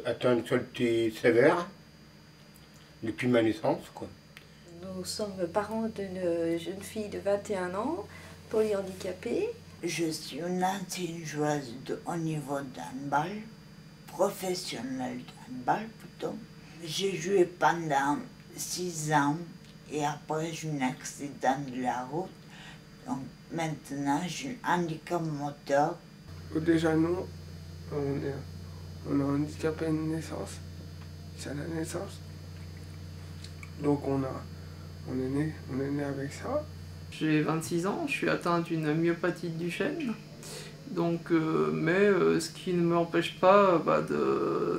atteint de saleté sévère depuis ma naissance, quoi. Nous sommes parents d'une jeune fille de 21 ans, polyhandicapée. Je suis une ancienne joueuse de haut niveau de handball, professionnelle de handball plutôt. J'ai joué pendant 6 ans et après j'ai eu un accident de la route. Donc maintenant j'ai un handicap moteur. Déjà nous, on a un handicap à une naissance, c'est à la naissance. Donc on est né avec ça. J'ai 26 ans, je suis atteint d'une myopathie de Duchenne. Donc, ce qui ne m'empêche pas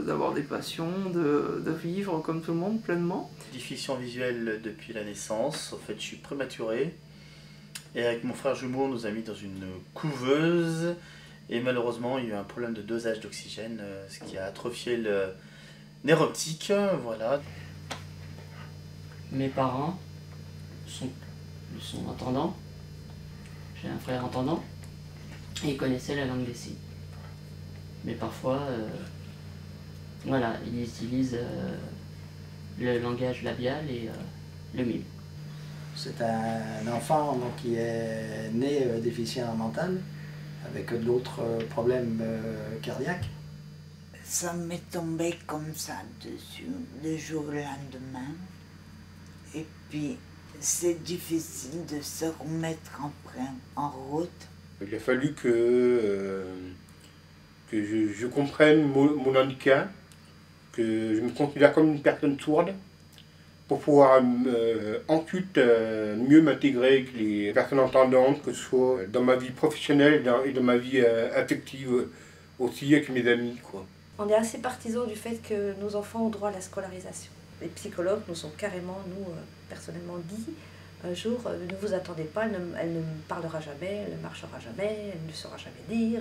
d'avoir des passions, de vivre comme tout le monde pleinement. Déficience visuelle depuis la naissance, en fait je suis prématuré. Et avec mon frère jumeau, on nous a mis dans une couveuse. Et malheureusement, il y a eu un problème de dosage d'oxygène, ce qui a atrophié le nerf optique. Voilà. Mes parents sont entendants. J'ai un frère entendant. Et ils connaissaient la langue des signes. Mais parfois, voilà, ils utilisent le langage labial et le mime. C'est un enfant donc, qui est né déficient mental, avec d'autres problèmes cardiaques. Ça m'est tombé comme ça dessus, le jour au lendemain. Et puis, c'est difficile de se remettre en route. Il a fallu que je comprenne mon handicap, que je me considère comme une personne sourde, pour pouvoir ensuite mieux m'intégrer avec les personnes entendantes, que ce soit dans ma vie professionnelle et dans ma vie affective aussi avec mes amis, quoi. On est assez partisans du fait que nos enfants ont droit à la scolarisation. Les psychologues nous ont carrément, personnellement dit, un jour, ne vous attendez pas, elle ne parlera jamais, elle ne marchera jamais, elle ne saura jamais lire.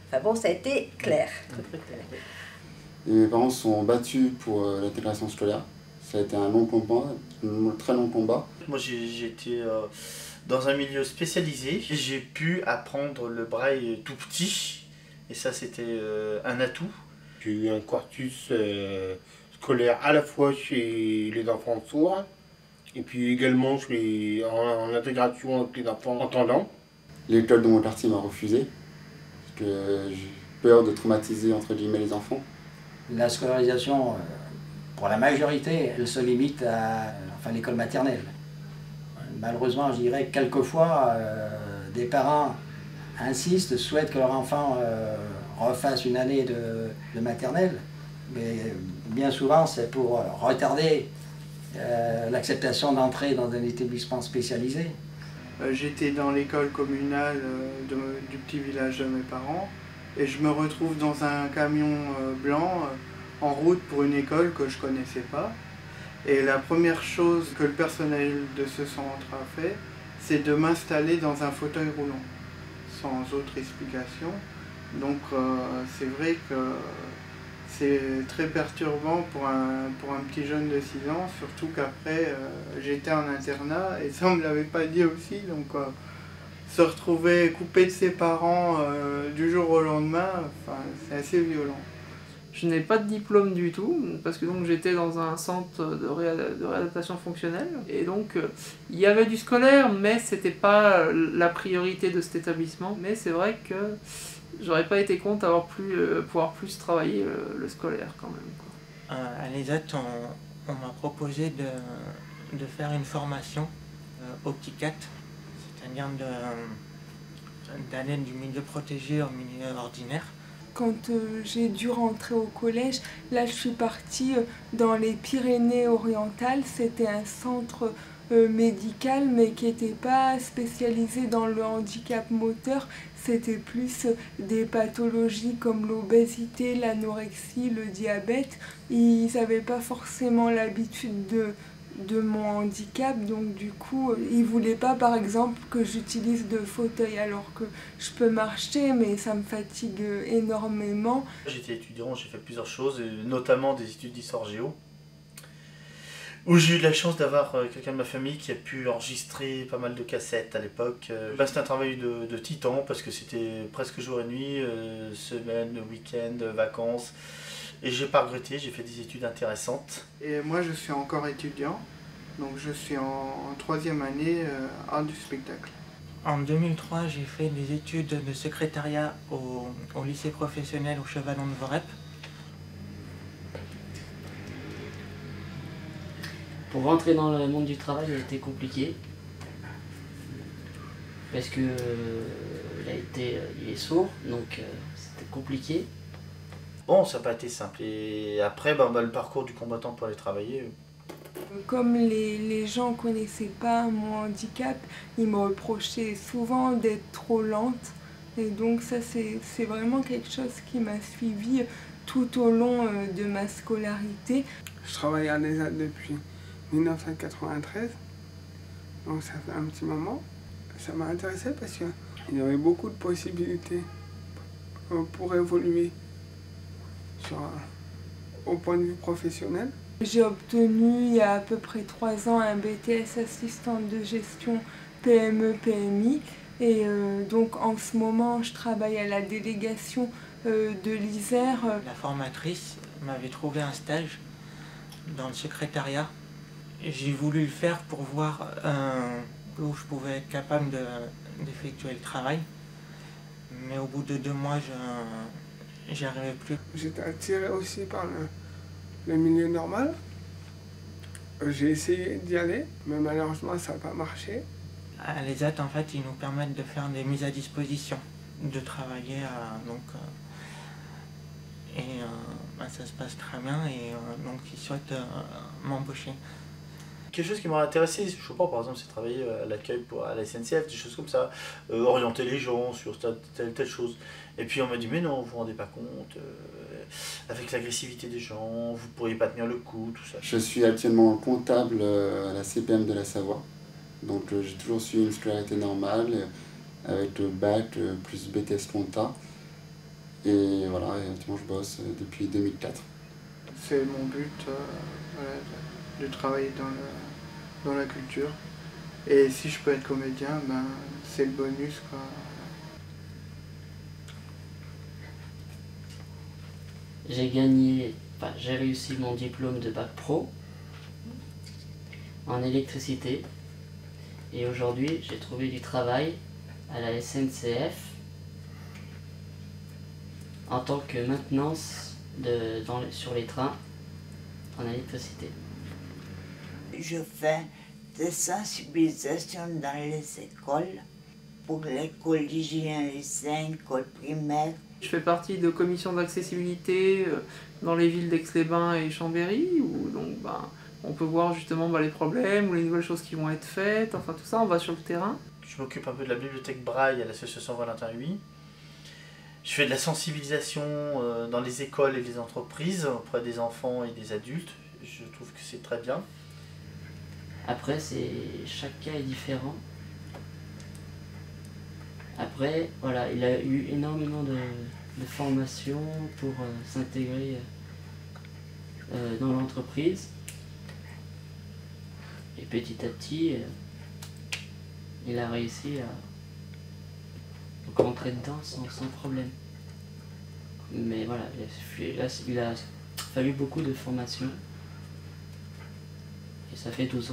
Enfin bon, ça a été clair, très très clair. Et mes parents se sont battus pour l'intégration scolaire. Ça a été un long combat, un très long combat. Moi j'ai été dans un milieu spécialisé. J'ai pu apprendre le braille tout petit. Et ça c'était un atout. J'ai eu un cursus scolaire à la fois chez les enfants sourds et puis également en intégration avec les enfants entendants. L'école de mon quartier m'a refusé, parce que j'ai peur de traumatiser entre guillemets les enfants. La scolarisation, pour la majorité, elle se limite à l'école maternelle. Malheureusement, je dirais que quelquefois, des parents insistent, souhaitent que leur enfant refasse une année de maternelle, mais bien souvent c'est pour retarder l'acceptation d'entrer dans un établissement spécialisé. J'étais dans l'école communale du petit village de mes parents et je me retrouve dans un camion blanc en route pour une école que je ne connaissais pas. Et la première chose que le personnel de ce centre a fait, c'est de m'installer dans un fauteuil roulant, sans autre explication. Donc c'est vrai que c'est très perturbant pour un petit jeune de 6 ans, surtout qu'après j'étais en internat et ça on ne me l'avait pas dit aussi. Donc se retrouver coupé de ses parents du jour au lendemain, c'est assez violent. Je n'ai pas de diplôme du tout, parce que donc j'étais dans un centre de réadaptation fonctionnelle. Et donc il y avait du scolaire, mais c'était pas la priorité de cet établissement. Mais c'est vrai que j'aurais pas été contre d'avoir pouvoir plus travailler le scolaire quand même, quoi. À l'ESAT, on m'a proposé de faire une formation au petit 4, c'est-à-dire d'aller du milieu protégé au milieu ordinaire. Quand j'ai dû rentrer au collège, là je suis partie dans les Pyrénées-Orientales. C'était un centre médical mais qui n'était pas spécialisé dans le handicap moteur. C'était plus des pathologies comme l'obésité, l'anorexie, le diabète. Ils n'avaient pas forcément l'habitude de mon handicap, donc du coup ils voulaient pas par exemple que j'utilise de fauteuil alors que je peux marcher mais ça me fatigue énormément. J'étais étudiant, j'ai fait plusieurs choses, notamment des études d'histoire géo, où j'ai eu la chance d'avoir quelqu'un de ma famille qui a pu enregistrer pas mal de cassettes à l'époque. C'était un travail de titan parce que c'était presque jour et nuit, semaine, week-end, vacances. Et j'ai pas regretté, j'ai fait des études intéressantes. Et moi je suis encore étudiant, donc je suis en 3e année art du spectacle. En 2003, j'ai fait des études de secrétariat au lycée professionnel au Chevalon de Vorep. Pour rentrer dans le monde du travail, il a été compliqué. Parce que il est sourd, donc c'était compliqué. Bon, ça n'a pas été simple. Et après, le parcours du combattant pour aller travailler... Comme les gens ne connaissaient pas mon handicap, ils me reprochaient souvent d'être trop lente. Et donc ça, c'est vraiment quelque chose qui m'a suivi tout au long de ma scolarité. Je travaille à l'ESAT depuis 1993, donc ça fait un petit moment. Ça m'a intéressé parce qu'il y avait beaucoup de possibilités pour évoluer au point de vue professionnel. J'ai obtenu il y a à peu près 3 ans un BTS assistante de gestion PME-PMI et donc en ce moment je travaille à la délégation de l'Isère. La formatrice m'avait trouvé un stage dans le secrétariat. J'ai voulu le faire pour voir où je pouvais être capable d'effectuer le travail. Mais au bout de 2 mois, j'y arrivais plus. J'étais attiré aussi par le milieu normal. J'ai essayé d'y aller, mais malheureusement ça n'a pas marché. À l'ESAT, en fait, ils nous permettent de faire des mises à disposition, de travailler ça se passe très bien et donc ils souhaitent m'embaucher. Quelque chose qui m'a intéressé, je sais pas, par exemple, c'est travailler à l'accueil à la SNCF, des choses comme ça, orienter les gens sur telle chose. Et puis on m'a dit, mais non, vous vous rendez pas compte, avec l'agressivité des gens, vous pourriez pas tenir le coup, tout ça. Je suis actuellement comptable à la CPM de la Savoie, donc j'ai toujours suivi une scolarité normale, avec le bac plus BTS compta. Et voilà, et actuellement je bosse depuis 2004. C'est mon but de travailler dans la culture. Et si je peux être comédien, c'est le bonus, quoi. J'ai réussi mon diplôme de bac pro en électricité. Et aujourd'hui, j'ai trouvé du travail à la SNCF en tant que maintenance sur les trains en électricité. Je fais des sensibilisations dans les écoles, pour les collégiens, lycéens, écoles primaires. Je fais partie de commissions d'accessibilité dans les villes d'Aix-les-Bains et Chambéry, où donc, on peut voir justement les problèmes ou les nouvelles choses qui vont être faites, enfin tout ça, on va sur le terrain. Je m'occupe un peu de la bibliothèque Braille à l'association Valentin Huy. Je fais de la sensibilisation dans les écoles et les entreprises auprès des enfants et des adultes. Je trouve que c'est très bien. Après, chaque cas est différent. Après, voilà, il a eu énormément de formations pour s'intégrer dans l'entreprise. Et petit à petit, il a réussi à rentrer dedans sans problème. Mais voilà, il a fallu beaucoup de formation. Et ça fait 12 ans.